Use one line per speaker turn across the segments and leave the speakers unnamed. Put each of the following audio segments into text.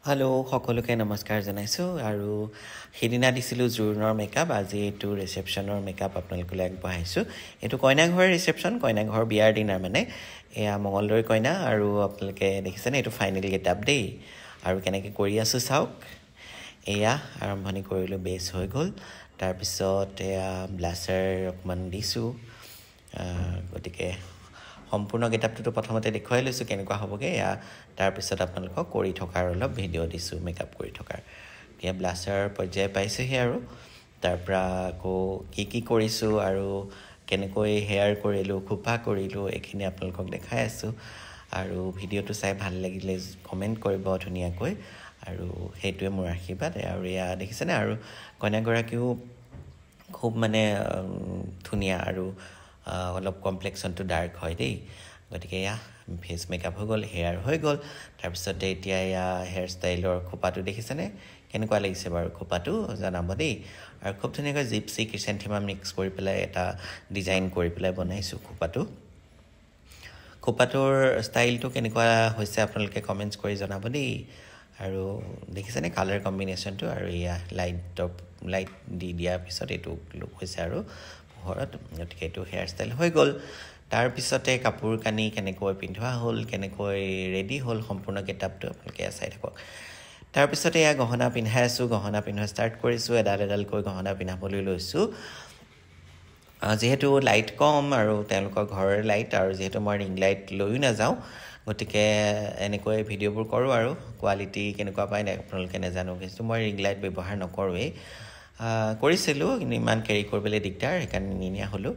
hello' সকলোকে নমস্কাৰ জনাইছোঁ আৰু সেইদিনা দিছিলোঁ জোৰোণৰ মেকআপ আজি এইটো ৰিচেপশ্যনৰ মেকআপ আপোনালোকলৈ আগবঢ়াইছোঁ এইটো কইনা ঘৰৰ ৰিচেপশ্যন কইনা ঘৰৰ বিয়াৰ দিনাৰ মানে এয়া মঙলদৈ কইনা আৰু আপোনালোকে দেখিছেনে এইটো ফাইনেল গেটআপ দেই আৰু কেনেকৈ কৰি আছোঁ চাওক এয়া আৰম্ভণি কৰিলোঁ বেছ হৈ গ'ল তাৰপিছত এয়া ব্লাছাৰ অকণমান দিছোঁ গতিকে সম্পূৰ্ণ গেটআপটো প্ৰথমতে দেখুৱাই লৈছোঁ কেনেকুৱা হ'বগে এয়া তাৰপিছত আপোনালোকক কৰি থকাৰ অলপ ভিডিঅ' দিছোঁ মেকআপ কৰি থকাৰ এতিয়া ব্লাছাৰ পৰ্যায় পাইছেহি আৰু তাৰপৰা আকৌ কি কৰিছোঁ আৰু কেনেকৈ হেয়াৰ কৰিলোঁ খোপা কৰিলোঁ এইখিনি আপোনালোকক দেখাই আছোঁ আৰু ভিডিঅ'টো চাই ভাল লাগিলে কমেণ্ট কৰিব ধুনীয়াকৈ আৰু সেইটোৱে মোৰ আশীৰ্বাদ আৰু এয়া দেখিছেনে আৰু কইনাগৰাকীও খুব মানে ধুনীয়া আৰু অলপ কমপ্লেক্সনটো ডাৰ্ক হয় দেই গতিকে এয়া ফেচ মেকআপ হৈ গ'ল হেয়াৰ হৈ গ'ল তাৰপিছতে এতিয়া এয়া হেয়াৰ ষ্টাইলৰ খোপাটো দেখিছেনে কেনেকুৱা লাগিছে বাৰু খোপাটো জনাব দেই আৰু খুব ধুনীয়াকৈ জিপচি ক্ৰিচেণ্থেমাম মিক্স কৰি পেলাই এটা ডিজাইন কৰি পেলাই বনাইছোঁ খোপাটোৰ ষ্টাইলটো কেনেকুৱা হৈছে আপোনালোকে কমেণ্টছ কৰি জনাব দেই আৰু দেখিছেনে কালাৰ কম্বিনেশ্যনটো আৰু এয়া লাইট দি দিয়াৰ পিছত এইটো লুক হৈছে আৰু পোহৰত গতিকে এইটো হেয়াৰ ষ্টাইল হৈ গ'ল তাৰপিছতে কাপোৰ কানি কেনেকৈ পিন্ধোৱা হ'ল কেনেকৈ ৰেডি হ'ল সম্পূৰ্ণ গেটআপটো আপোনালোকে চাই থাকক তাৰপিছতে এয়া গহনা পিন্ধাই আছোঁ গহনা পিন্ধোৱা ষ্টাৰ্ট কৰিছোঁ এডালকৈ গহনা পিন্ধাবলৈ লৈছোঁ যিহেতু লাইট কম আৰু তেওঁলোকৰ ঘৰৰ লাইট আৰু যিহেতু মই ৰিং লাইট লৈও নাযাওঁ গতিকে এনেকৈ ভিডিঅ'বোৰ কৰোঁ আৰু কোৱালিটি কেনেকুৱা পায় আপোনালোকে নাজানো কিন্তু মই ৰিং লাইট ব্যৱহাৰ নকৰোঁৱেই কৰিছিলোঁ কিন্তু ইমান কেৰি কৰিবলৈ দিগদাৰ সেইকাৰণে নিনিয়া হ'লোঁ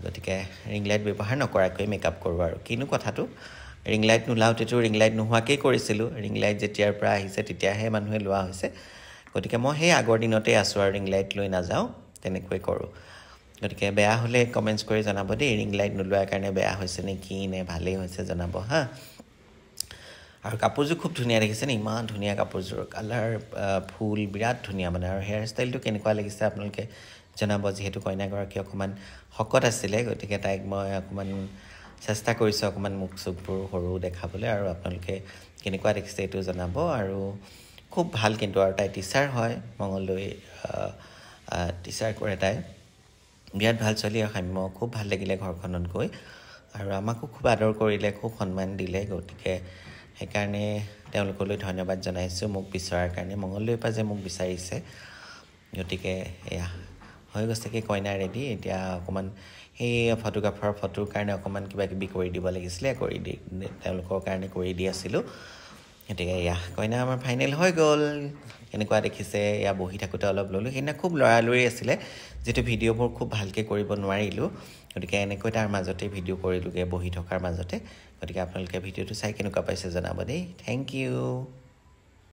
গতিকে ৰিং লাইট ব্যৱহাৰ নকৰাকৈ মেকআপ কৰোঁ আৰু কিনো কথাটো ৰিং লাইট নোলাওঁতেতো ৰিং লাইট নোহোৱাকেই কৰিছিলোঁ ৰিং লাইট যেতিয়াৰ পৰা আহিছে তেতিয়াহে মানুহে লোৱা হৈছে গতিকে মই সেই আগৰ দিনতেই আছোঁ আৰু ৰিং লাইট লৈ নাযাওঁ তেনেকৈ কৰোঁ গতিকে বেয়া হ'লে কমেণ্টছ কৰি জনাব দেই ৰিং লাইট নোলোৱাৰ কাৰণে বেয়া হৈছে নে কি নে ভালেই হৈছে জনাব হা আৰু কাপোৰযোৰ খুব ধুনীয়া দেখিছেনে ইমান ধুনীয়া কাপোৰযোৰ কালাৰ ফুল বিৰাট ধুনীয়া মানে আৰু হেয়াৰ ষ্টাইলটো কেনেকুৱা লাগিছে আপোনালোকে জনাব যিহেতু কইনাগৰাকী অকণমান শকত আছিলে গতিকে তাইক মই অকণমান চেষ্টা কৰিছোঁ অকণমান মুখ চুখবোৰ সৰু দেখাবলৈ আৰু আপোনালোকে কেনেকুৱা দেখিছে এইটো জনাব আৰু খুব ভাল কিন্তু আৰু তাই টিচাৰ হয় মঙলদৈ টিচাৰ কৰে তাই বিৰাট ভাল ছোৱালী আৰু সাম্য খুব ভাল লাগিলে ঘৰখনত গৈ আৰু আমাকো খুব আদৰ কৰিলে খুব সন্মান দিলে গতিকে সেইকাৰণে তেওঁলোকলৈ ধন্যবাদ জনাইছোঁ মোক বিচৰাৰ কাৰণে মঙলদৈৰ পৰা যে মোক বিচাৰিছে গতিকে এয়া হৈ গৈছেগৈ কইনা ৰেডি এতিয়া অকণমান সেই ফটোগ্ৰাফাৰ ফটোৰ কাৰণে অকণমান কিবা কিবি কৰি দিব লাগিছিলে কৰি দি তেওঁলোকৰ কাৰণে কৰি দি আছিলোঁ গতিকে এয়া কইনা আমাৰ ফাইনেল হৈ গ'ল কেনেকুৱা দেখিছে এয়া বহি থাকোঁতে অলপ ল'লোঁ সেইদিনা খুব লৰালৰি আছিলে যিটো ভিডিঅ'বোৰ খুব ভালকৈ কৰিব নোৱাৰিলোঁ গতিকে এনেকৈ তাৰ মাজতে ভিডিঅ' কৰিলোঁগৈ বহি থকাৰ মাজতে গতিকে আপোনালোকে ভিডিঅ'টো চাই কেনেকুৱা পাইছে জনাব দেই থেংক ইউ